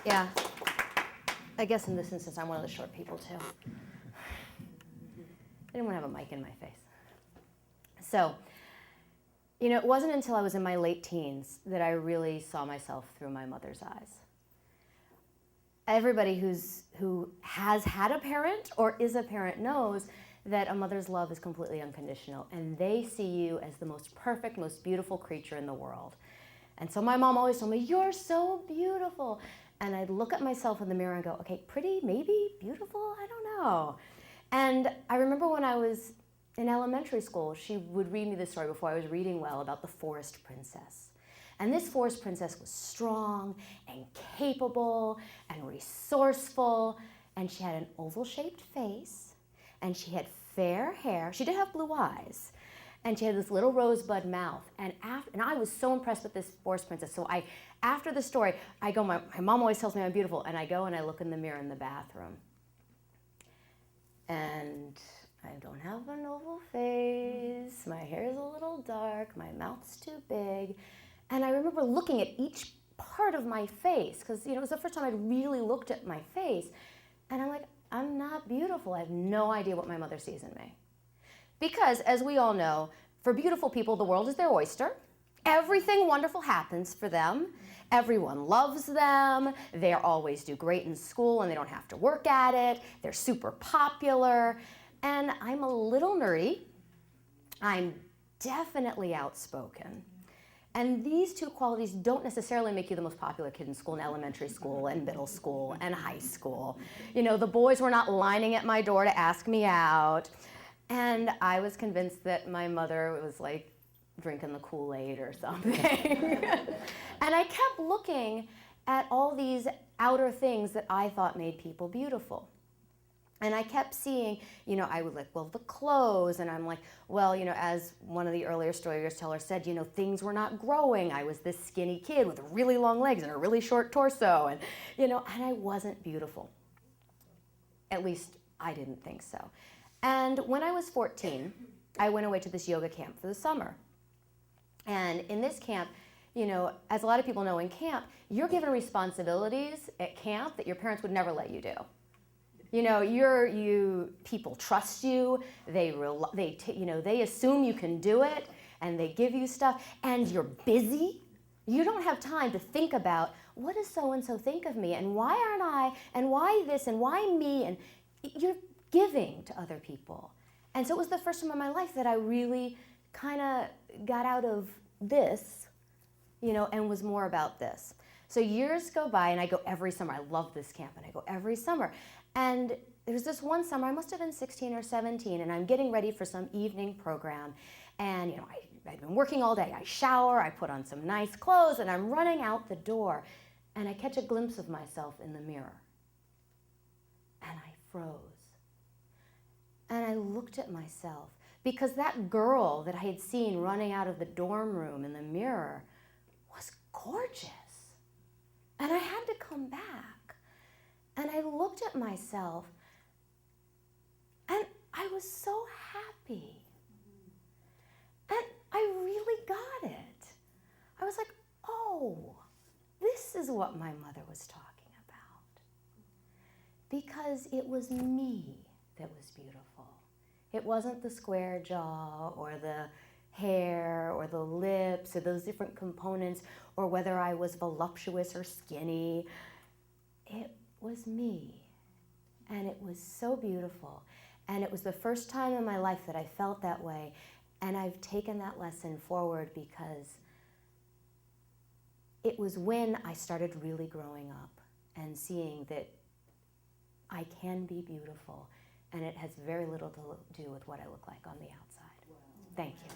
Yeah. I guess in this instance, I'm one of the short people, too. I didn't want to have a mic in my face. So, it wasn't until I was in my late teens that I really saw myself through my mother's eyes. Everybody who has had a parent or is a parent knows that a mother's love is completely unconditional, and they see you as the most perfect, most beautiful creature in the world. And so my mom always told me, "You're so beautiful." And I'd look at myself in the mirror and go, okay, pretty, maybe, beautiful, I don't know. And I remember when I was in elementary school, she would read me this story before I was reading well about the forest princess. And this forest princess was strong and capable and resourceful, and she had an oval-shaped face, and she had fair hair. She did have blue eyes, and she had this little rosebud mouth. And I was so impressed with this forest princess. So after the story, I go, my mom always tells me I'm beautiful, and I go and I look in the mirror in the bathroom. And I don't have an oval face, my hair is a little dark, my mouth's too big. And I remember looking at each part of my face, because it was the first time I'd really looked at my face. And I'm like, I'm not beautiful. I have no idea what my mother sees in me. Because, as we all know, for beautiful people, the world is their oyster. Everything wonderful happens for them. Everyone loves them. They always do great in school and they don't have to work at it. They're super popular. And I'm a little nerdy. I'm definitely outspoken. And these two qualities don't necessarily make you the most popular kid in school, in elementary school and middle school and high school. The boys were not lining at my door to ask me out. And I was convinced that my mother was like drinking the Kool-Aid or something. And I kept looking at all these outer things that I thought made people beautiful. And I kept seeing, I would like, well, the clothes, and I'm like, well, as one of the earlier storytellers said, things were not growing. I was this skinny kid with really long legs and a really short torso, and, and I wasn't beautiful. At least I didn't think so. And when I was 14, I went away to this yoga camp for the summer. And in this camp, as a lot of people know in camp, you're given responsibilities at camp that your parents would never let you do. People trust you, they assume you can do it, and they give you stuff, and you're busy. You don't have time to think about, what does so-and-so think of me, and why aren't I, and why this, and why me, and you're giving to other people. And so it was the first time in my life that I really kind of got out of this, and was more about this. So years go by, and I go every summer. I love this camp, and I go every summer. And there's this one summer, I must have been 16 or 17, and I'm getting ready for some evening program. And I'd been working all day. I shower, I put on some nice clothes, and I'm running out the door. And I catch a glimpse of myself in the mirror. And I froze. And I looked at myself, because that girl that I had seen running out of the dorm room in the mirror was gorgeous. And I had to come back. And I looked at myself, and I was so happy. And I really got it. I was like, oh, this is what my mother was talking about. Because it was me that was beautiful. It wasn't the square jaw or the hair or the lips or those different components, or whether I was voluptuous or skinny. It was me. And it was so beautiful. And it was the first time in my life that I felt that way. And I've taken that lesson forward, because it was when I started really growing up and seeing that I can be beautiful. And it has very little to do with what I look like on the outside. Wow. Thank you.